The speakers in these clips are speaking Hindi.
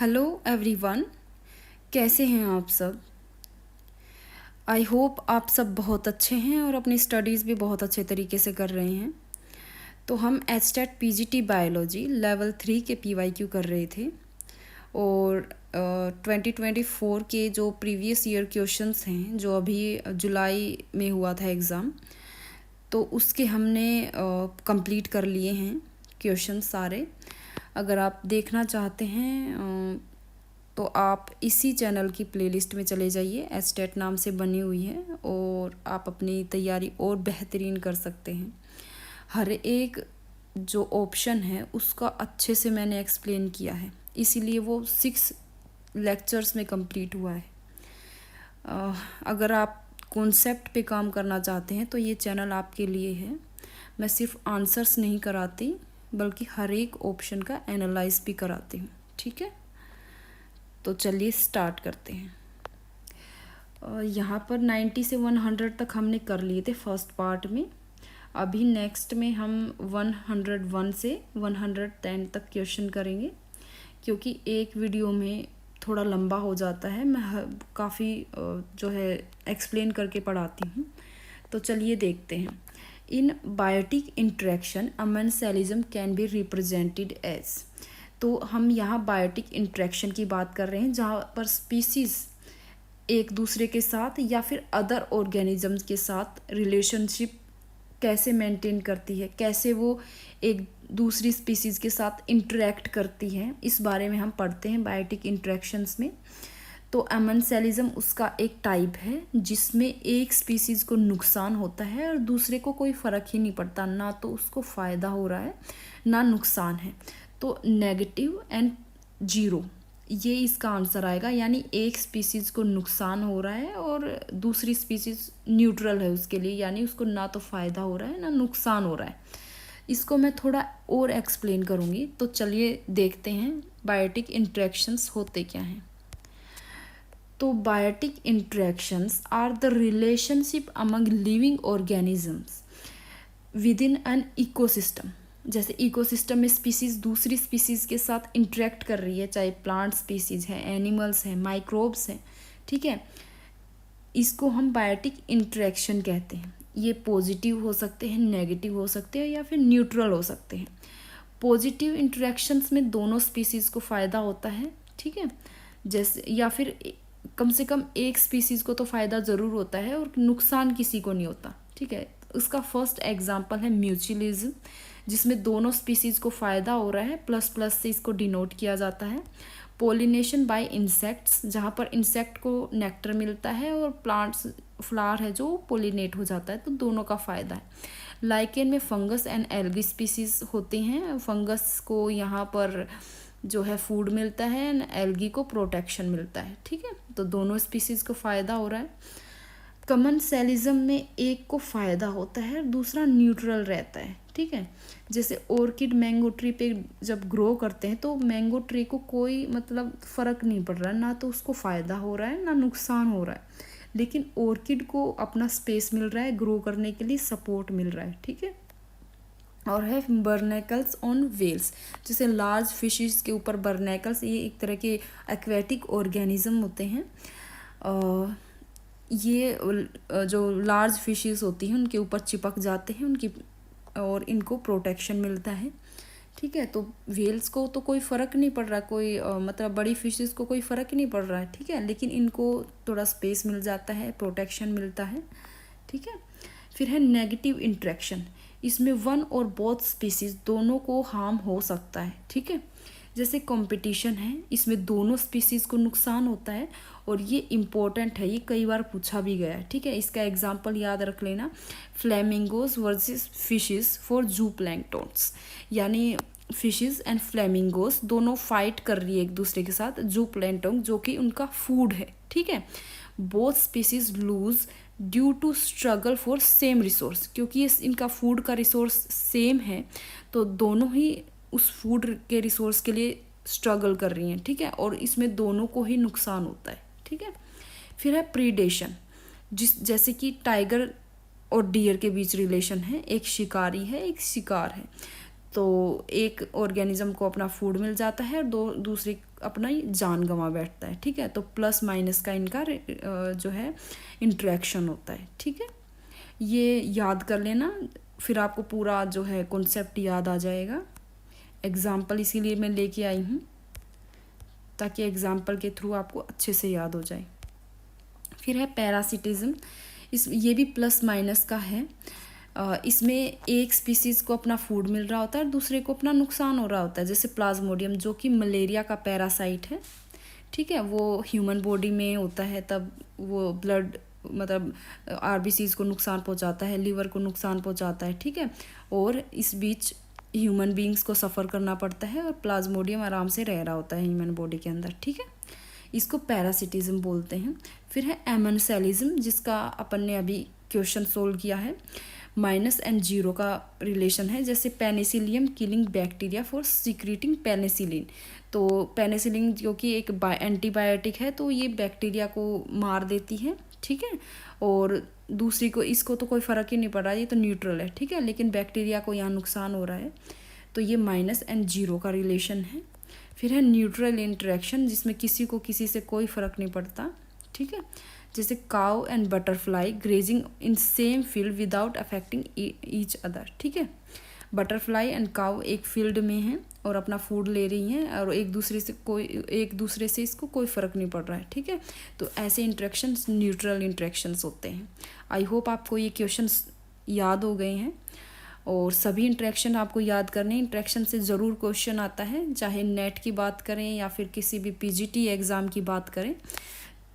हेलो एवरीवन, कैसे हैं आप सब। आई होप आप सब बहुत अच्छे हैं और अपनी स्टडीज़ भी बहुत अच्छे तरीके से कर रहे हैं। तो हम एचटेट पीजीटी बायोलॉजी लेवल 3 के पीवाईक्यू कर रहे थे और 2024 के जो प्रीवियस ईयर क्वेश्चंस हैं जो अभी जुलाई में हुआ था एग्ज़ाम, तो उसके हमने कंप्लीट कर लिए हैं क्वेश्चन सारे। अगर आप देखना चाहते हैं तो आप इसी चैनल की प्लेलिस्ट में चले जाइए, एचटेट नाम से बनी हुई है और आप अपनी तैयारी और बेहतरीन कर सकते हैं। हर एक जो ऑप्शन है उसका अच्छे से मैंने एक्सप्लेन किया है, इसीलिए वो 6 लेक्चर्स में कंप्लीट हुआ है। अगर आप कॉन्सेप्ट पे काम करना चाहते हैं तो ये चैनल आपके लिए है। मैं सिर्फ आंसर्स नहीं कराती बल्कि हर एक ऑप्शन का एनालाइज भी कराती हूँ। ठीक है, तो चलिए स्टार्ट करते हैं। यहाँ पर 90 से 100 तक हमने कर लिए थे फर्स्ट पार्ट में। अभी नेक्स्ट में हम 101 से 110 तक क्वेश्चन करेंगे, क्योंकि एक वीडियो में थोड़ा लंबा हो जाता है। मैं काफ़ी जो है एक्सप्लेन करके पढ़ाती हूँ। तो चलिए देखते हैं। In biotic interaction amensalism can be represented as. तो हम यहाँ बायोटिक इंट्रैक्शन की बात कर रहे हैं, जहाँ पर स्पीसीज़ एक दूसरे के साथ या फिर अदर ऑर्गेनिजम्स के साथ रिलेशनशिप कैसे मेंटेन करती है, कैसे वो एक दूसरी स्पीसीज़ के साथ इंटरेक्ट करती है, इस बारे में हम पढ़ते हैं बायोटिक इंट्रैक्शंस में। तो अमेंसेलिज्म उसका एक टाइप है जिसमें एक स्पीसीज़ को नुकसान होता है और दूसरे को कोई फ़र्क ही नहीं पड़ता, ना तो उसको फ़ायदा हो रहा है ना नुकसान है। तो नेगेटिव एंड जीरो, ये इसका आंसर आएगा। यानी एक स्पीसीज़ को नुकसान हो रहा है और दूसरी स्पीसीज़ न्यूट्रल है उसके लिए, यानी उसको ना तो फ़ायदा हो रहा है ना नुकसान हो रहा है। इसको मैं थोड़ा और एक्सप्लेन करूँगी। तो चलिए देखते हैं बायोटिक इंट्रैक्शंस होते क्या हैं। तो biotic interactions are the relationship among living organisms within an ecosystem. जैसे इकोसिस्टम में स्पीसीज़ दूसरी स्पीसीज़ के साथ इंटरेक्ट कर रही है, चाहे प्लांट स्पीसीज़ है, एनिमल्स हैं, माइक्रोब्स हैं। ठीक है, इसको हम बायोटिक इंटरेक्शन कहते हैं। ये पॉजिटिव हो सकते हैं, नेगेटिव हो सकते हैं या फिर न्यूट्रल हो सकते हैं। पॉजिटिव इंटरेक्शंस में दोनों स्पीसीज़ को फ़ायदा होता है। ठीक है, जैसे या फिर कम से कम एक स्पीसीज़ को तो फ़ायदा ज़रूर होता है और नुकसान किसी को नहीं होता। ठीक है, उसका फर्स्ट एग्जांपल है म्यूचुअलिज्म, जिसमें दोनों स्पीसीज़ को फ़ायदा हो रहा है, प्लस प्लस से इसको डिनोट किया जाता है। पोलिनेशन बाय इंसेक्ट्स, जहाँ पर इंसेक्ट को नेक्टर मिलता है और प्लांट्स फ्लावर है जो पोलिनेट हो जाता है, तो दोनों का फ़ायदा है। लाइकेन में फंगस एंड एल्गी स्पीसीज़ होते हैं। फंगस को यहाँ पर जो है फूड मिलता है एंड एल्गी को प्रोटेक्शन मिलता है। ठीक है, तो दोनों स्पीसीज़ को फ़ायदा हो रहा है। कमेंसेलिज्म में एक को फ़ायदा होता है, दूसरा न्यूट्रल रहता है। ठीक है, जैसे ऑर्किड मैंगो ट्री पे जब ग्रो करते हैं तो मैंगो ट्री को कोई मतलब फ़र्क नहीं पड़ रहा है, ना तो उसको फ़ायदा हो रहा है ना नुकसान हो रहा है, लेकिन ऑर्किड को अपना स्पेस मिल रहा है, ग्रो करने के लिए सपोर्ट मिल रहा है। ठीक है, और है बर्नेकल्स ऑन वेल्स, जैसे लार्ज फिशेस के ऊपर बर्नेकल्स, ये एक तरह के एक्वेटिक ऑर्गेनिज्म होते हैं। ये जो लार्ज फिशेस होती हैं उनके ऊपर चिपक जाते हैं उनकी, और इनको प्रोटेक्शन मिलता है। ठीक है, तो वेल्स को तो कोई फ़र्क नहीं पड़ रहा, कोई मतलब बड़ी फिशेस को कोई फ़र्क ही नहीं पड़ रहा है। ठीक है, लेकिन इनको थोड़ा स्पेस मिल जाता है, प्रोटेक्शन मिलता है। ठीक है, फिर है नेगेटिव इंट्रैक्शन, इसमें वन और बोथ स्पीसीज दोनों को हार्म हो सकता है। ठीक है, जैसे कंपटीशन है, इसमें दोनों स्पीसीज को नुकसान होता है और ये इम्पोर्टेंट है, ये कई बार पूछा भी गया है। ठीक है, इसका एग्जांपल याद रख लेना, फ्लेमिंगोज वर्सेस फिशेस फॉर जू प्लैंक्टन्स, यानी फिशेस एंड फ्लेमिंगोज दोनों फाइट कर रही है एक दूसरे के साथ जू प्लैंक्टन, जो कि उनका फूड है। ठीक है, both species lose due to struggle for same resource, क्योंकि इनका फूड का रिसोर्स सेम है तो दोनों ही उस फूड के रिसोर्स के लिए स्ट्रगल कर रही हैं। ठीक है, और इसमें दोनों को ही नुकसान होता है। ठीक है, फिर है प्रीडेशन, जैसे कि टाइगर और डियर के बीच रिलेशन है, एक शिकारी है एक शिकार है, तो एक ऑर्गेनिज्म को अपना फूड मिल जाता है और दूसरी अपना जान गंवा बैठता है। ठीक है, तो प्लस माइनस का इनका जो है इंटरेक्शन होता है। ठीक है, ये याद कर लेना, फिर आपको पूरा जो है कॉन्सेप्ट याद आ जाएगा। एग्जाम्पल इसीलिए मैं लेके आई हूँ ताकि एग्जाम्पल के थ्रू आपको अच्छे से याद हो जाए। फिर है पैरासिटिज्म, ये भी प्लस माइनस का है। इसमें एक स्पीसीज़ को अपना फूड मिल रहा होता है और दूसरे को अपना नुकसान हो रहा होता है। जैसे प्लाज्मोडियम जो कि मलेरिया का पैरासाइट है। ठीक है, वो ह्यूमन बॉडी में होता है, तब वो ब्लड मतलब आरबीसीज को नुकसान पहुंचाता है, लिवर को नुकसान पहुंचाता है। ठीक है, और इस बीच ह्यूमन बींग्स को सफ़र करना पड़ता है और प्लाज्मोडियम आराम से रह रहा होता है ह्यूमन बॉडी के अंदर। ठीक है, इसको पैरासिटिज्म बोलते हैं। फिर है एमेंसेलिज्म, जिसका अपन ने अभी क्वेश्चन सोल्व किया है। -0 का रिलेशन है। जैसे Penicillium killing bacteria for secreting penicillin, तो पेनिसिलिन जो कि एक एंटीबायोटिक है, तो ये बैक्टीरिया को मार देती है। ठीक है, और दूसरी को, इसको तो कोई फ़र्क ही नहीं पड़ रहा, ये तो न्यूट्रल है। ठीक है, लेकिन बैक्टीरिया को यहाँ नुकसान हो रहा है, तो ये -0 का रिलेशन है। फिर है न्यूट्रल इंटरेक्शन, जिसमें किसी को किसी से कोई फ़र्क नहीं पड़ता। ठीक है, जैसे cow and butterfly grazing in same field without affecting each other. ठीक है, बटरफ्लाई एंड काउ एक फील्ड में हैं और अपना फूड ले रही हैं और एक दूसरे से इसको कोई फ़र्क नहीं पड़ रहा है। ठीक है, तो ऐसे इंटरेक्शंस न्यूट्रल इंटरेक्शंस होते हैं। आई होप आपको ये क्वेश्चंस याद हो गए हैं और सभी इंटरेक्शन आपको याद करने। इंटरेक्शन से ज़रूर क्वेश्चन आता है, चाहे नेट की बात करें या फिर किसी भी पीजीटी एग्ज़ाम की बात करें,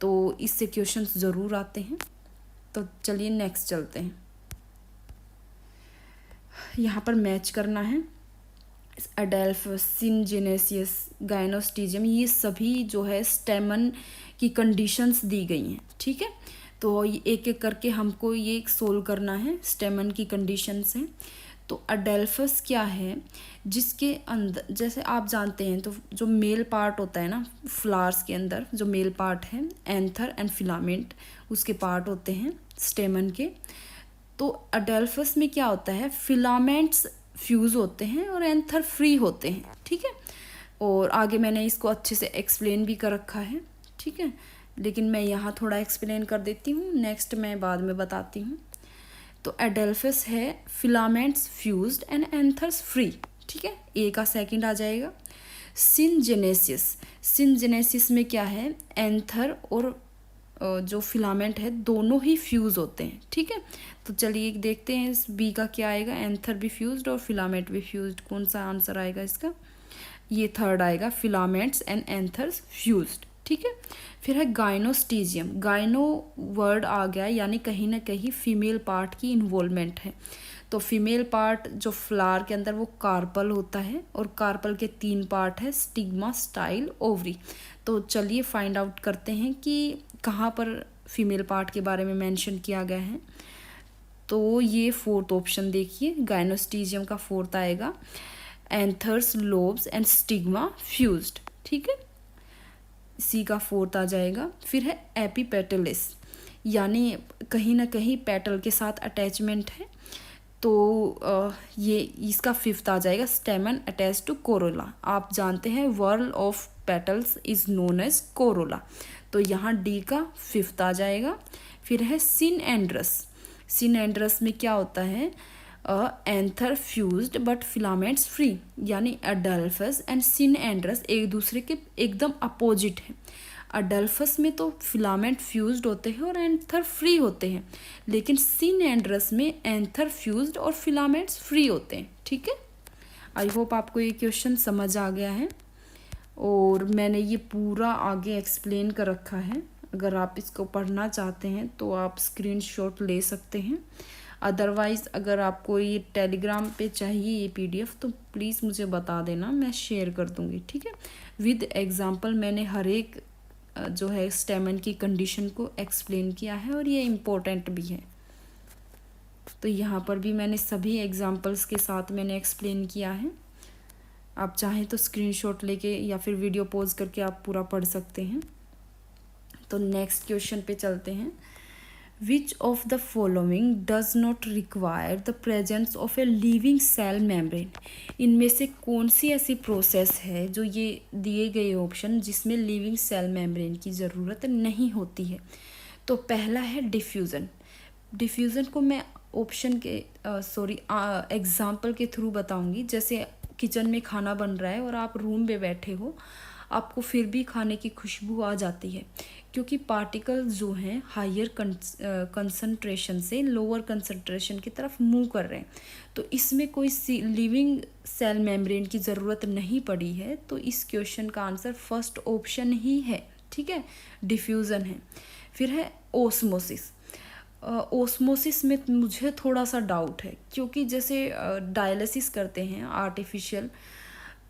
तो इससे क्वेश्चंस ज़रूर आते हैं। तो चलिए नेक्स्ट चलते हैं। यहाँ पर मैच करना है अडेल्फस, सिनजेनेसियस, गाइनोस्टीजियम, ये सभी जो है स्टेमन की कंडीशंस दी गई हैं। ठीक है, तो एक एक करके हमको ये सोल्व करना है। स्टेमन की कंडीशंस हैं। तो अडेल्फस क्या है, जिसके अंदर जैसे आप जानते हैं, तो जो मेल पार्ट होता है ना फ्लावर्स के अंदर, जो मेल पार्ट है एंथर एंड फिलामेंट, उसके पार्ट होते हैं स्टेमन के। तो अडेल्फस में क्या होता है, फिलामेंट्स फ्यूज़ होते हैं और एंथर फ्री होते हैं। ठीक है, और आगे मैंने इसको अच्छे से एक्सप्लेन भी कर रखा है। ठीक है, लेकिन मैं यहाँ थोड़ा एक्सप्लेन कर देती हूँ, नेक्स्ट मैं बाद में बताती हूँ। तो अडेल्फस है filaments fused and anthers free. ठीक है, ए का सेकंड आ जाएगा। सिनजेनेसिस, सिनजेनेसिस में क्या है, एंथर और जो फिलामेंट है दोनों ही फ्यूज़ होते हैं। ठीक है, तो चलिए देखते हैं इस बी का क्या आएगा। एंथर भी फ्यूज्ड और फिलामेंट भी फ्यूज्ड, कौन सा आंसर आएगा इसका, ये थर्ड आएगा, फिलामेंट्स एंड एंथर्स फ्यूज्ड। ठीक है, फिर है गाइनोस्टीजियम, गाइनो वर्ड आ गया, यानी कहीं ना कहीं फीमेल पार्ट की इन्वॉल्वमेंट है। तो फीमेल पार्ट जो फ्लावर के अंदर वो कार्पल होता है और कार्पल के 3 पार्ट है, स्टिग्मा, स्टाइल, ओवरी। तो चलिए फाइंड आउट करते हैं कि कहाँ पर फीमेल पार्ट के बारे में मेंशन किया गया है। तो ये 4th ऑप्शन देखिए, गाइनोस्टीजियम का 4th आएगा, anthers, lobes and stigma fused. ठीक है, सी का 4th आ जाएगा। फिर है एपिपेटलिस, यानी कहीं ना कहीं पेटल के साथ अटैचमेंट है, तो ये इसका 5th आ जाएगा, स्टेमन अटैच टू कोरोला। आप जानते हैं whorl of petals is known as corolla, तो यहाँ डी का 5th आ जाएगा। फिर है सिनएंड्रस, सिनएंड्रस में क्या होता है, anther fused but filaments free, यानी अडेल्फस एंड सिनएंड्रस एक दूसरे के एकदम अपोजिट है। अडेल्फस में तो फिलामेंट फ्यूज्ड होते हैं और एंथर फ्री होते हैं, लेकिन सिनएंड्रस में एंथर फ्यूज्ड और फिलामेंट्स फ्री होते हैं। ठीक है, आई होप आपको ये क्वेश्चन समझ आ गया है और मैंने ये पूरा आगे एक्सप्लेन कर रखा है। अगर आप इसको पढ़ना चाहते हैं तो आप स्क्रीनशॉट ले सकते हैं, अदरवाइज़ अगर आपको ये टेलीग्राम पे चाहिए ये पीडीएफ तो प्लीज़ मुझे बता देना, मैं शेयर कर दूँगी। ठीक है, विद एग्जांपल मैंने हर एक जो है स्टेमन की कंडीशन को एक्सप्लेन किया है और ये इम्पोर्टेंट भी है। तो यहाँ पर भी मैंने सभी एग्जांपल्स के साथ मैंने एक्सप्लेन किया है। आप चाहें तो स्क्रीनशॉट लेके या फिर वीडियो पॉज करके आप पूरा पढ़ सकते हैं। तो नेक्स्ट क्वेश्चन पे चलते हैं। Which of the following does not require the presence of a living cell membrane. इनमें से कौन सी ऐसी प्रोसेस है जो ये दिए गए ऑप्शन जिसमें लिविंग सेल मेम्ब्रेन की ज़रूरत नहीं होती है। तो पहला है डिफ्यूज़न। डिफ्यूज़न को मैं ऑप्शन के एग्जाम्पल के थ्रू बताऊंगी। जैसे किचन में खाना बन रहा है और आप रूम में बैठे हो, आपको फिर भी खाने की खुशबू आ जाती है, क्योंकि पार्टिकल्स जो हैं हायर कंसंट्रेशन से लोअर कंसंट्रेशन की तरफ मूव कर रहे हैं। तो इसमें कोई लिविंग सेल मेम्ब्रेन की ज़रूरत नहीं पड़ी है। तो इस क्वेश्चन का आंसर फर्स्ट ऑप्शन ही है, ठीक है, डिफ्यूज़न है। फिर है ओस्मोसिस। ओस्मोसिस में मुझे थोड़ा सा डाउट है, क्योंकि जैसे डायलिसिस करते हैं आर्टिफिशियल,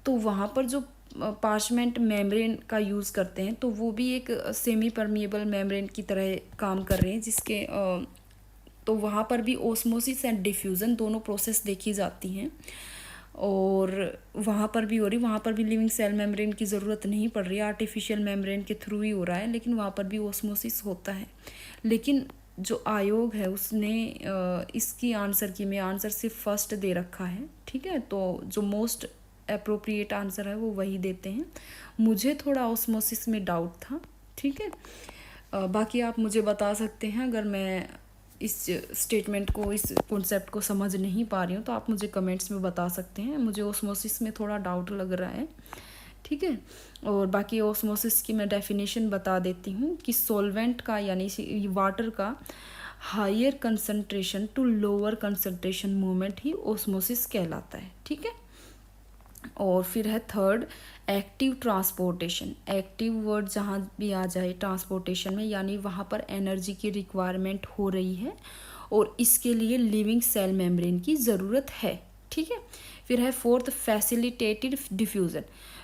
तो वहाँ पर जो पार्चमेंट मेम्ब्रेन का यूज़ करते हैं, तो वो भी एक सेमी परमिएबल मेम्ब्रेन की तरह काम कर रहे हैं, जिसके तो वहाँ पर भी ओस्मोसिस एंड डिफ्यूज़न दोनों प्रोसेस देखी जाती हैं, और वहाँ पर भी हो रही, वहाँ पर भी लिविंग सेल मेम्ब्रेन की ज़रूरत नहीं पड़ रही है, आर्टिफिशियल मेम्ब्रेन के थ्रू ही हो रहा है, लेकिन वहाँ पर भी ओस्मोसिस होता है। लेकिन जो आयोग है उसने इसकी आंसर की में आंसर सिर्फ फर्स्ट दे रखा है, ठीक है। तो जो मोस्ट अप्रोप्रिएट आंसर है वो वही देते हैं। मुझे थोड़ा ऑस्मोसिस में डाउट था, ठीक है। बाकी आप मुझे बता सकते हैं अगर मैं इस स्टेटमेंट को, इस कॉन्सेप्ट को समझ नहीं पा रही हूँ, तो आप मुझे कमेंट्स में बता सकते हैं। मुझे ऑस्मोसिस में थोड़ा डाउट लग रहा है, ठीक है। और बाकी ऑस्मोसिस की मैं डेफिनेशन बता देती हूँ कि सॉल्वेंट का यानी वाटर का higher concentration to lower concentration movement ही ऑस्मोसिस कहलाता है, ठीक है। और फिर है third, active transportation. Active word जहाँ भी आ जाए ट्रांसपोर्टेशन में, यानी वहाँ पर एनर्जी की रिक्वायरमेंट हो रही है और इसके लिए लिविंग सेल मेम्ब्रेन की ज़रूरत है, ठीक है। फिर है fourth, facilitated diffusion.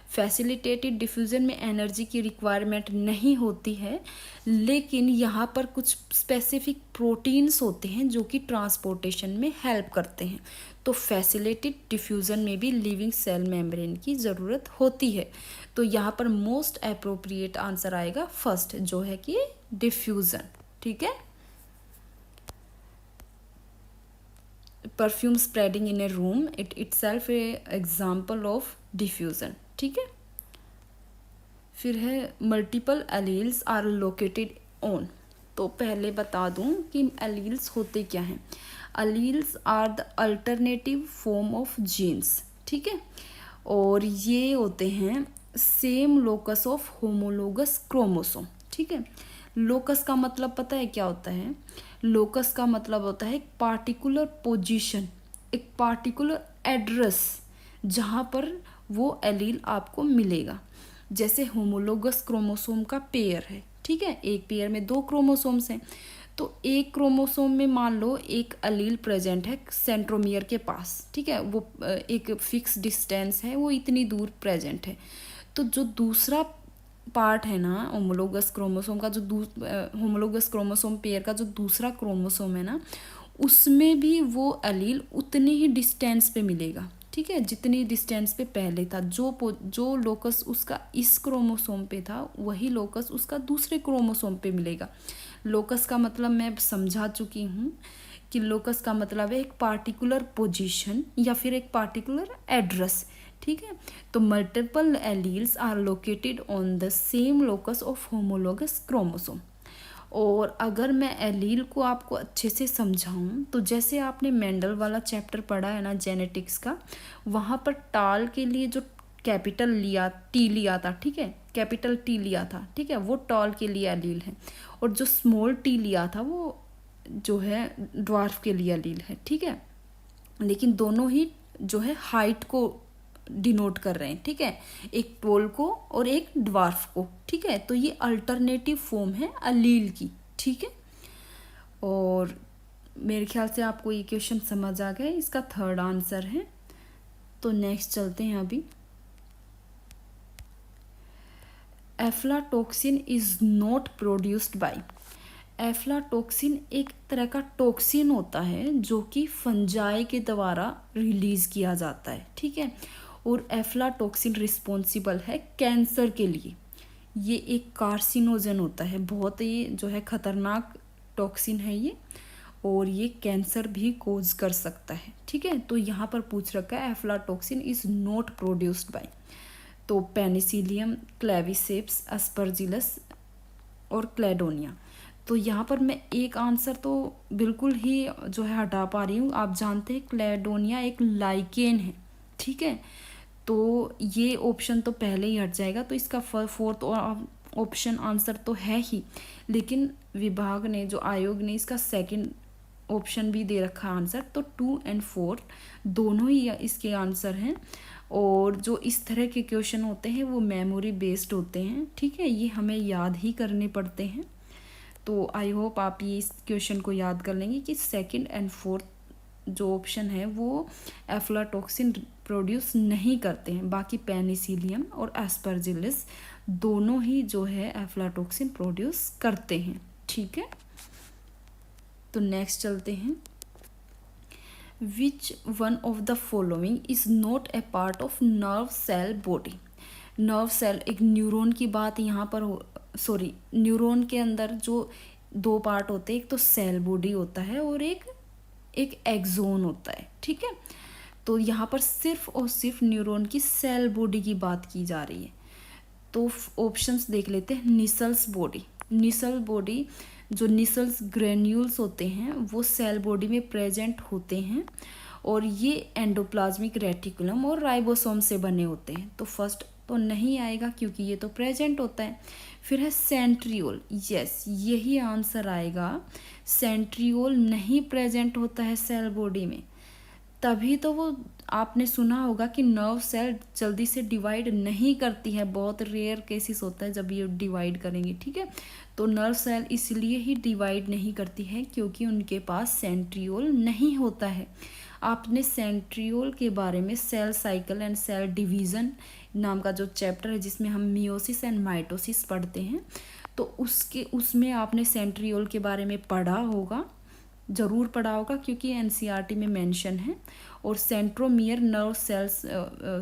Facilitated diffusion में एनर्जी की रिक्वायरमेंट नहीं होती है, लेकिन यहाँ पर कुछ स्पेसिफिक प्रोटीन्स होते हैं जो कि ट्रांसपोर्टेशन में हेल्प करते हैं। तो फैसिलिटेटेड डिफ्यूज़न में भी लिविंग सेल मेम्ब्रेन की ज़रूरत होती है। तो यहाँ पर मोस्ट अप्रोप्रिएट आंसर आएगा फर्स्ट, जो है कि डिफ्यूज़न, ठीक है। Perfume spreading in a room, it itself a example of diffusion, ठीक है। फिर है multiple alleles are located on. तो पहले बता दूं कि एलील्स होते क्या हैं। Alleles are the alternative form of genes, ठीक है, और ये होते हैं same locus of homologous chromosome, ठीक है। लोकस का मतलब पता है क्या होता है? लोकस का मतलब होता है एक पार्टिकुलर पोजीशन, एक पार्टिकुलर एड्रेस जहाँ पर वो एलील आपको मिलेगा। जैसे होमोलोगस क्रोमोसोम का पेयर है, ठीक है, एक पेयर में 2 क्रोमोसोम्स हैं, तो एक क्रोमोसोम में मान लो एक एलील प्रेजेंट है सेंट्रोमियर के पास, ठीक है, वो एक फिक्स डिस्टेंस है, वो इतनी दूर प्रेजेंट है। तो जो दूसरा पार्ट है ना होमोलोगस क्रोमोसोम का, जो होमोलोगस क्रोमोसोम पेयर का जो दूसरा क्रोमोसोम है ना, उसमें भी वो एलील उतनी ही डिस्टेंस पे मिलेगा, ठीक है, जितनी डिस्टेंस पे पहले था। जो लोकस उसका इस क्रोमोसोम पे था, वही लोकस उसका दूसरे क्रोमोसोम पे मिलेगा। लोकस का मतलब मैं समझा चुकी हूँ कि लोकस का मतलब है एक पार्टिकुलर पोजीशन या फिर एक पार्टिकुलर एड्रेस, ठीक है। तो multiple alleles are located on the same locus of homologous chromosome. और अगर मैं एलील को आपको अच्छे से समझाऊं, तो जैसे आपने मेंडल वाला चैप्टर पढ़ा है ना जेनेटिक्स का, वहाँ पर टाल के लिए जो कैपिटल टी लिया था, ठीक है, कैपिटल टी लिया था, ठीक है, वो टॉल के लिए एलील है, और जो स्मॉल टी लिया था वो जो है ड्वार्फ के लिए एलील है, ठीक है। लेकिन दोनों ही जो है हाइट को डिनोट कर रहे हैं, ठीक है, एक टोल को और एक ड्वार्फ को, ठीक है। तो ये अल्टरनेटिव फॉर्म है अलील की, ठीक है। और मेरे ख्याल से आपको ये क्वेश्चन समझ आ गया, इसका थर्ड आंसर है। तो नेक्स्ट चलते हैं अभी। Aflatoxin is not produced by. Aflatoxin एक तरह का टॉक्सिन होता है जो कि फंजाई के द्वारा रिलीज किया जाता है, ठीक है। और एफ्लाटॉक्सिन रिस्पॉन्सिबल है कैंसर के लिए। ये एक कार्सिनोजन होता है, बहुत ही जो है खतरनाक टॉक्सिन है ये, और ये कैंसर भी कोज कर सकता है। ठीक है, तो यहाँ पर पूछ रखा है aflatoxin is not produced by, तो पेनिसिलियम, क्लेविसेप्स, अस्परजिलस और क्लेडोनिया। तो यहाँ पर मैं एक आंसर तो बिल्कुल ही जो है हटा पा रही हूँ। आप जानते हैं क्लेडोनिया एक लाइकेन है। ठीक है, तो ये ऑप्शन तो पहले ही हट जाएगा, तो इसका फोर्थ ऑप्शन आंसर तो है ही, लेकिन विभाग ने, जो आयोग ने, इसका सेकंड ऑप्शन भी दे रखा आंसर, तो 2 और 4 दोनों ही इसके आंसर हैं। और जो इस तरह के क्वेश्चन होते हैं वो मेमोरी बेस्ड होते हैं। ठीक है, ये हमें याद ही करने पड़ते हैं। तो आई होप आप ये इस क्वेश्चन को याद कर लेंगे कि सेकंड और फोर्थ जो ऑप्शन है वो एफ्लाटॉक्सिन प्रोड्यूस नहीं करते हैं, बाकी पेनिसिलियम और एस्परजिलस दोनों ही जो है एफ्लाटॉक्सिन प्रोड्यूस करते हैं। ठीक है, तो नेक्स्ट चलते हैं। Which one of the following is not a part of nerve cell body. Nerve cell, एक न्यूरॉन की बात यहाँ पर सॉरी, न्यूरॉन के अंदर जो दो पार्ट होते हैं, एक तो सेल बॉडी होता है और एक एक्सोन होता है। ठीक है, तो यहाँ पर सिर्फ और सिर्फ न्यूरॉन की सेल बॉडी की बात की जा रही है। तो ऑप्शंस देख लेते हैं। निसल्स बॉडी, निसल बॉडी, जो निसल्स ग्रेन्यूल्स होते हैं वो सेल बॉडी में प्रेजेंट होते हैं, और ये एंडोप्लाज्मिक रेटिकुलम और राइबोसोम से बने होते हैं। तो फर्स्ट तो नहीं आएगा क्योंकि ये तो प्रेजेंट होता है। फिर है सेंट्रियोल, यस यही आंसर आएगा। सेंट्रियोल नहीं प्रेजेंट होता है सेल बॉडी में, तभी तो वो आपने सुना होगा कि नर्व सेल जल्दी से डिवाइड नहीं करती है, बहुत रेयर केसेस होता है जब ये डिवाइड करेंगे। ठीक है, तो नर्व सेल इसलिए ही डिवाइड नहीं करती है क्योंकि उनके पास सेंट्रियोल नहीं होता है। आपने सेंट्रियोल के बारे में cell cycle and cell division नाम का जो चैप्टर है जिसमें हम मियोसिस एंड माइटोसिस पढ़ते हैं, तो उसमें आपने सेंट्रियोल के बारे में पढ़ा होगा, ज़रूर पढ़ा होगा क्योंकि एनसीईआरटी में मेंशन है। और centromere nerve cells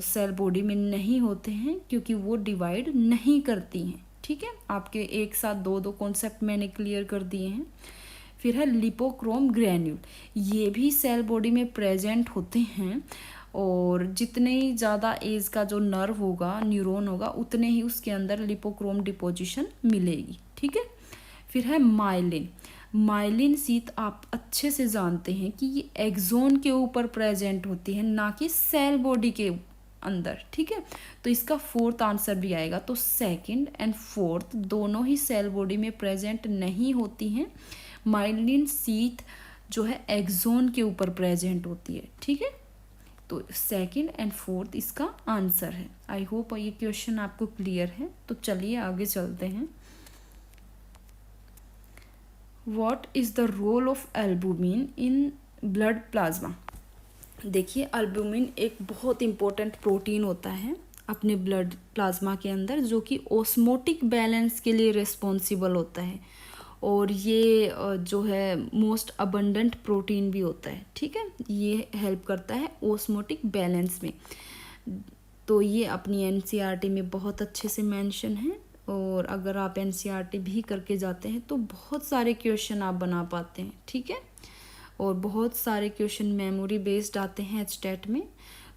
cell body में नहीं होते हैं क्योंकि वो डिवाइड नहीं करती हैं। ठीक है, आपके एक साथ दो कॉन्सेप्ट मैंने क्लियर कर दिए हैं। फिर है लिपोक्रोम ग्रैन्यूल, ये भी सेल बॉडी में प्रेजेंट होते हैं, और जितने ही ज़्यादा एज का जो नर्व होगा, न्यूरॉन होगा, उतने ही उसके अंदर लिपोक्रोम डिपोजिशन मिलेगी। ठीक है, फिर है माइलिन, माइलिन शीत आप अच्छे से जानते हैं कि ये एक्सोन के ऊपर प्रेजेंट होती है, ना कि सेल बॉडी के अंदर। ठीक है, तो इसका फोर्थ आंसर भी आएगा। तो सेकंड एंड फोर्थ दोनों ही सेल बॉडी में प्रेजेंट नहीं होती हैं। माइलिन शीत जो है एक्सोन के ऊपर प्रेजेंट होती है। ठीक है, तो सेकंड एंड फोर्थ इसका आंसर है। आई होप ये क्वेश्चन आपको क्लियर है। तो चलिए आगे चलते हैं। What is the role of albumin in blood plasma? देखिए, अल्बुमिन एक बहुत इम्पोर्टेंट प्रोटीन होता है अपने ब्लड प्लाज्मा के अंदर, जो कि ऑस्मोटिक बैलेंस के लिए रिस्पॉन्सिबल होता है, और ये जो है मोस्ट अबंडेंट प्रोटीन भी होता है। ठीक है, ये हेल्प करता है ऑस्मोटिक बैलेंस में। तो ये अपनी एनसीईआरटी में बहुत अच्छे से मेंशन है, और अगर आप एनसीईआरटी भी करके जाते हैं तो बहुत सारे क्वेश्चन आप बना पाते हैं। ठीक है, और बहुत सारे क्वेश्चन मेमोरी बेस्ड आते हैं एचटेट में।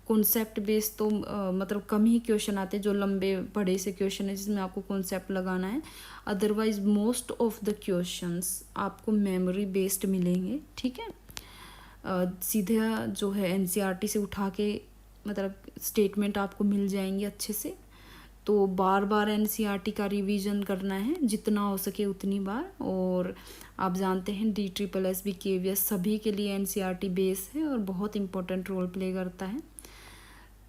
कॉन्सेप्ट बेस्ड तो मतलब कम ही क्वेश्चन आते हैं जो लंबे बड़े से क्वेश्चन है जिसमें आपको कॉन्सेप्ट लगाना है। Otherwise most of the questions आपको मेमोरी बेस्ड मिलेंगे। ठीक है, सीधा जो है एनसीईआरटी से उठा के मतलब स्टेटमेंट आपको मिल जाएंगे अच्छे से। तो बार बार एनसीईआरटी का रिवीजन करना है, जितना हो सके उतनी बार। और आप जानते हैं DSSS भी KVS सभी के लिए एनसीईआरटी बेस है और बहुत इम्पोर्टेंट रोल प्ले करता है।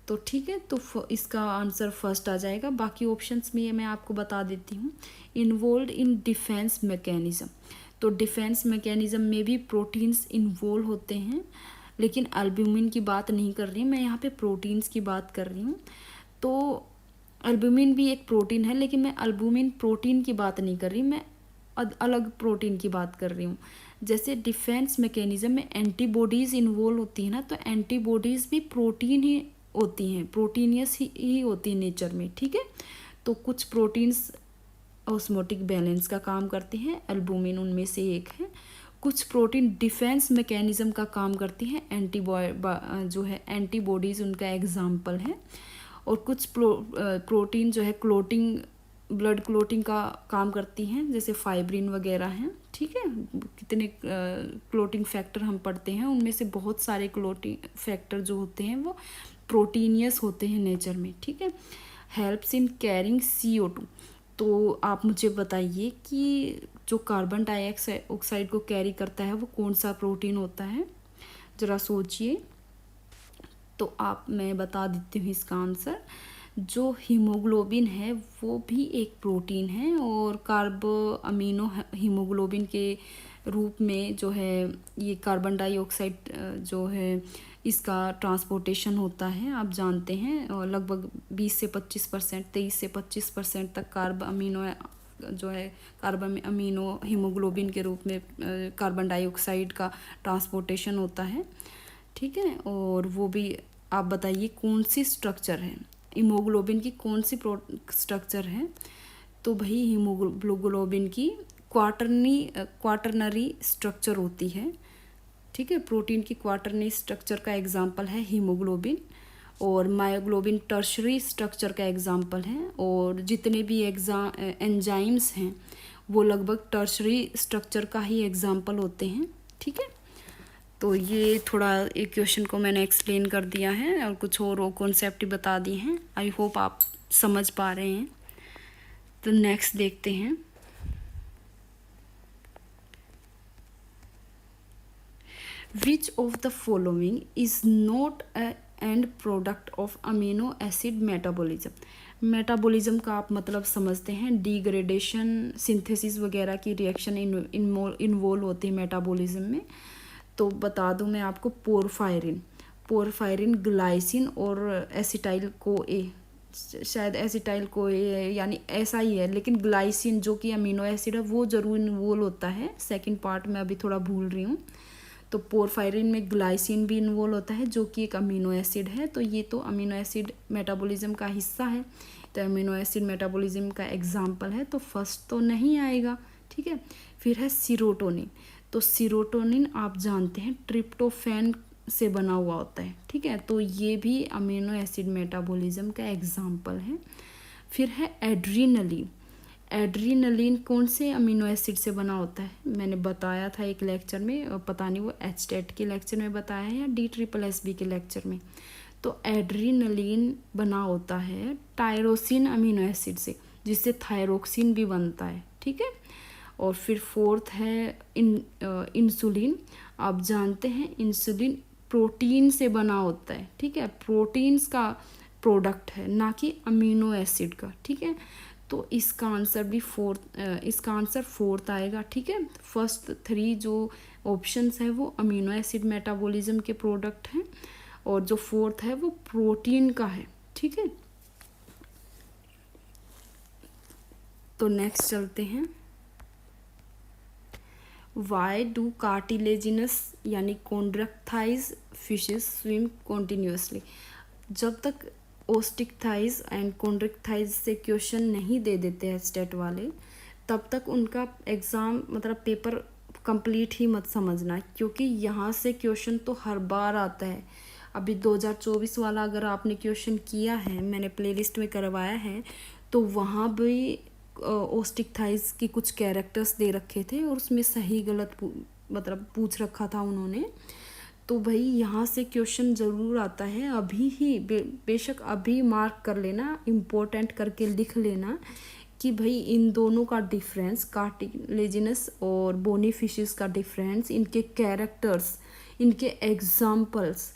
तो ठीक है, तो इसका आंसर फर्स्ट आ जाएगा। बाकी ऑप्शंस में मैं आपको बता देती हूँ। इन्वॉल्व इन डिफेंस मैकेनिज्म, तो डिफेंस मैकेनिज्म में भी प्रोटीन्स इन्वॉल्व होते हैं, लेकिन अल्ब्यूमिन की बात नहीं कर रही मैं यहाँ पे, प्रोटीन्स की बात कर रही हूँ। तो अल्बुमिन भी एक प्रोटीन है, लेकिन मैं अल्बुमिन प्रोटीन की बात नहीं कर रही, मैं अलग प्रोटीन की बात कर रही हूँ। जैसे डिफेंस मैकेनिज्म में एंटीबॉडीज़ इन्वॉल्व होती है ना, तो एंटीबॉडीज़ भी प्रोटीन ही होती हैं, प्रोटीनियस ही होती है नेचर में। ठीक है, तो कुछ प्रोटीन्स ऑस्मोटिक बैलेंस का काम करते हैं, एल्बुमिन उनमें से एक है। कुछ प्रोटीन डिफेंस मैकेनिज्म का काम करती हैं, जो है एंटीबॉडीज़ उनका एग्जाम्पल है। और कुछ प्रोटीन जो है क्लोटिंग, ब्लड क्लोटिंग का काम करती हैं, जैसे फाइब्रिन वगैरह हैं। ठीक है, कितने क्लोटिंग फैक्टर हम पढ़ते हैं, उनमें से बहुत सारे क्लोटिंग फैक्टर जो होते हैं वो प्रोटीनियस होते हैं नेचर में। ठीक है, हेल्प्स इन कैरिंग CO2। तो आप मुझे बताइए कि जो कार्बन डाइऑक्साइड को कैरी करता है वो कौन सा प्रोटीन होता है, ज़रा सोचिए। तो मैं बता देती हूँ इसका आंसर। जो हीमोग्लोबिन है वो भी एक प्रोटीन है, और कार्बो अमीनो हीमोग्लोबिन के रूप में जो है ये कार्बन डाइऑक्साइड जो है इसका ट्रांसपोर्टेशन होता है, आप जानते हैं। और लगभग 20 से 25%, 23 से 25% तक कार्बन अमीनो हीमोग्लोबिन के रूप में कार्बन डाइऑक्साइड का ट्रांसपोर्टेशन होता है। ठीक है, और वो भी आप बताइए कौन सी स्ट्रक्चर है, हीमोग्लोबिन की कौन सी स्ट्रक्चर है। तो भाई हीमोग्लोबिन की क्वाटरनरी स्ट्रक्चर होती है। ठीक है, प्रोटीन की क्वाटरनरी स्ट्रक्चर का एग्जाम्पल है हीमोग्लोबिन, और मायोग्लोबिन टर्शरी स्ट्रक्चर का एग्जाम्पल है। और जितने भी एंजाइम्स हैं वो लगभग टर्शरी स्ट्रक्चर का ही एग्जाम्पल होते हैं। ठीक है, तो ये थोड़ा एक क्वेश्चन को मैंने एक्सप्लेन कर दिया है और कुछ और कॉन्सेप्ट बता दिए हैं। आई होप आप समझ पा रहे हैं। तो नेक्स्ट देखते हैं। Which of the following is not a and product of amino acid metabolism. Metabolism का आप मतलब समझते हैं, डिग्रेडेशन, सिंथेसिस वगैरह की रिएक्शन इन्वॉल्व होती है मेटाबॉलिज्म में। तो बता दूं मैं आपको, पोरफायरिन ग्लाइसिन और एसिटाइल को ए, शायद एसिटाइल को ए यानी ऐसा ही है, लेकिन ग्लाइसिन जो कि अमीनो एसिड है वो जरूर इन्वॉल्व होता है। सेकंड पार्ट में अभी थोड़ा भूल रही हूँ। तो पोरफायरिन में ग्लाइसिन भी इन्वॉल्व होता है जो कि एक अमीनो एसिड है। तो ये तो अमीनो एसिड मेटाबॉलिज्म का हिस्सा है। तो अमीनो एसिड मेटाबॉलिज्म का एग्जाम्पल है, तो फर्स्ट तो नहीं आएगा। ठीक है, फिर है सीरोटोनिन। तो सीरोटोनिन आप जानते हैं ट्रिप्टोफैन से बना हुआ होता है। ठीक है, तो ये भी अमीनो एसिड मेटाबॉलिज्म का एग्जाम्पल है। फिर है एड्रीनलिन। एड्रीनलिन कौन से अमीनो एसिड से बना होता है, मैंने बताया था एक लेक्चर में, पता नहीं वो HTET के लेक्चर में बताया है या DSSB के लेक्चर में। तो एड्रीनलिन बना होता है टायरोसिन अमीनो एसिड से, जिससे थायरोक्सिन भी बनता है। ठीक है, और फिर फोर्थ है इंसुलिन। आप जानते हैं इंसुलिन प्रोटीन से बना होता है। ठीक है, प्रोटीन्स का प्रोडक्ट है, ना कि अमीनो एसिड का। ठीक है, तो इसका आंसर फोर्थ आएगा। ठीक है, फर्स्ट 3 जो ऑप्शंस है वो अमीनो एसिड मेटाबॉलिज्म के प्रोडक्ट हैं, और जो फोर्थ है वो प्रोटीन का है। ठीक है, तो नेक्स्ट चलते हैं। वाई डू कार्टिलेजिनस यानी कॉन्ड्रक्टाइज फिशेस स्विम कॉन्टिन्यूसली। जब तक ओस्टिक्टाइज एंड कॉन्ड्रक्टाइज से क्वेश्चन नहीं दे देते हैं स्टेट वाले, तब तक उनका एग्ज़ाम मतलब पेपर कंप्लीट ही मत समझना, क्योंकि यहाँ से क्वेश्चन तो हर बार आता है। अभी 2024 वाला अगर आपने क्वेश्चन किया है, मैंने प्लेलिस्ट में करवाया है, तो वहाँ भी ओस्टिक्टाइज की कुछ कैरेक्टर्स दे रखे थे और उसमें सही गलत मतलब पूछ रखा था उन्होंने। तो भाई यहाँ से क्वेश्चन ज़रूर आता है। अभी ही बेशक अभी मार्क कर लेना, इम्पोर्टेंट करके लिख लेना कि भाई इन दोनों का डिफरेंस, कार्टिलेजिनस और बोनी फिशेस का डिफरेंस, इनके कैरेक्टर्स, इनके एग्जाम्पल्स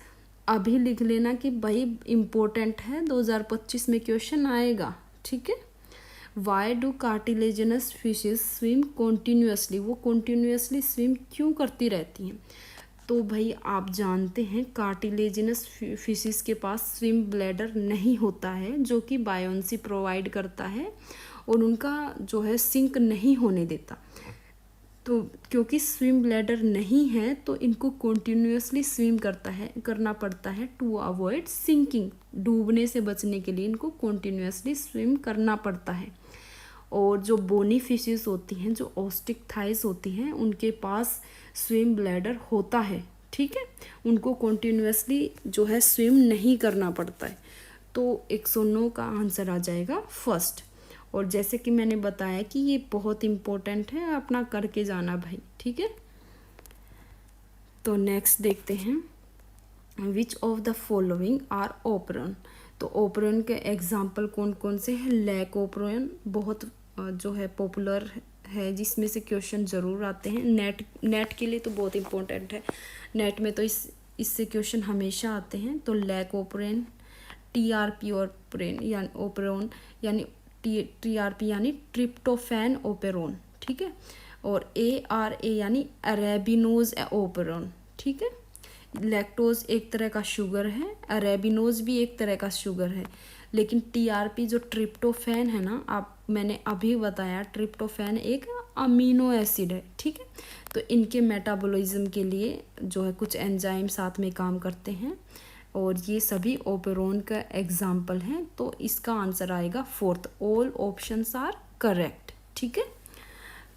अभी लिख लेना कि भाई इम्पोर्टेंट है, 2025 में क्वेश्चन आएगा। ठीक है, why do cartilaginous fishes swim continuously, वो कॉन्टीन्यूसली स्विम क्यों करती रहती हैं। तो भाई आप जानते हैं कार्टिलेजिनस फिशेस के पास स्विम ब्लैडर नहीं होता है, जो कि बायोन्सी प्रोवाइड करता है और उनका जो है सिंक नहीं होने देता। तो क्योंकि स्विम ब्लैडर नहीं है तो इनको कॉन्टीन्यूसली स्विम करना पड़ता है टू अवॉइड सिंकिंग। डूबने से बचने के लिए इनको कॉन्टीन्यूसली स्विम करना पड़ता है। और जो बोनी फिशेस होती हैं, जो ऑस्टिक थाइस होती हैं, उनके पास स्विम ब्लैडर होता है, ठीक है। उनको कॉन्टिन्यूसली जो है स्विम नहीं करना पड़ता है। तो 109 का आंसर आ जाएगा फर्स्ट। और जैसे कि मैंने बताया कि ये बहुत इम्पोर्टेंट है, अपना करके जाना भाई, ठीक है। तो नेक्स्ट देखते हैं, which of the following are operon. तो ओपरन के एग्जाम्पल कौन कौन से हैं। लैक ओपरन बहुत जो है पॉपुलर है, जिसमें से क्वेश्चन ज़रूर आते हैं। नेट के लिए तो बहुत इम्पोर्टेंट है, नेट में तो इससे क्वेश्चन हमेशा आते हैं। तो लैक ओपरन, टीआरपी ओपरन यानी ओपेरोन यानी टीआरपी यानी ट्रिप्टोफैन ओपेरोन, ठीक है। और ARA यानी अरेबिनोज ओपेरोन, ठीक है। लैक्टोज एक तरह का शुगर है, अरेबिनोज भी एक तरह का शुगर है, लेकिन टीआरपी जो ट्रिप्टोफैन है ना, मैंने अभी बताया ट्रिप्टोफैन एक अमीनो एसिड है, ठीक है। तो इनके मेटाबॉलिज्म के लिए जो है कुछ एंजाइम साथ में काम करते हैं, और ये सभी ओपेरोन का एग्जाम्पल हैं। तो इसका आंसर आएगा fourth. All options are correct, ठीक है।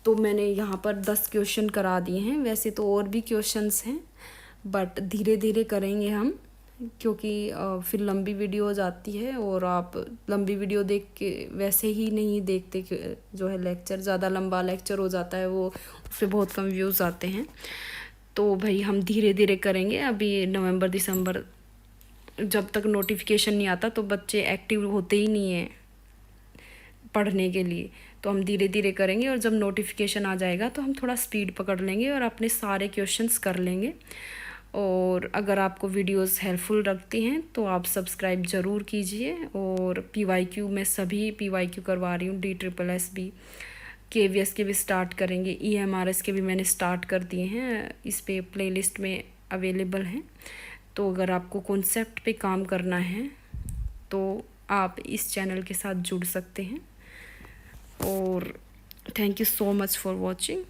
तो मैंने यहाँ पर 10 क्वेश्चन करा दिए हैं, वैसे तो और भी क्वेश्चंस हैं, बट धीरे धीरे करेंगे हम, क्योंकि फिर लंबी वीडियो हो जाती है, और आप लंबी वीडियो देख के वैसे ही नहीं देखते जो है लेक्चर, ज़्यादा लंबा लेक्चर हो जाता है, वो उससे बहुत कम व्यूज़ आते हैं। तो भाई हम धीरे धीरे करेंगे। अभी नवंबर दिसंबर जब तक नोटिफिकेशन नहीं आता तो बच्चे एक्टिव होते ही नहीं हैं पढ़ने के लिए, तो हम धीरे धीरे करेंगे, और जब नोटिफिकेशन आ जाएगा तो हम थोड़ा स्पीड पकड़ लेंगे और अपने सारे क्वेश्चंस कर लेंगे। और अगर आपको वीडियोस हेल्पफुल लगती हैं तो आप सब्सक्राइब ज़रूर कीजिए। और PYQ में सभी PYQ करवा रही हूँ, DSSS KVS के भी स्टार्ट करेंगे, EMRS के भी मैंने स्टार्ट कर दिए हैं, इस पे प्लेलिस्ट में अवेलेबल हैं। तो अगर आपको कॉन्सेप्ट पे काम करना है तो आप इस चैनल के साथ जुड़ सकते हैं। और thank you so much for watching.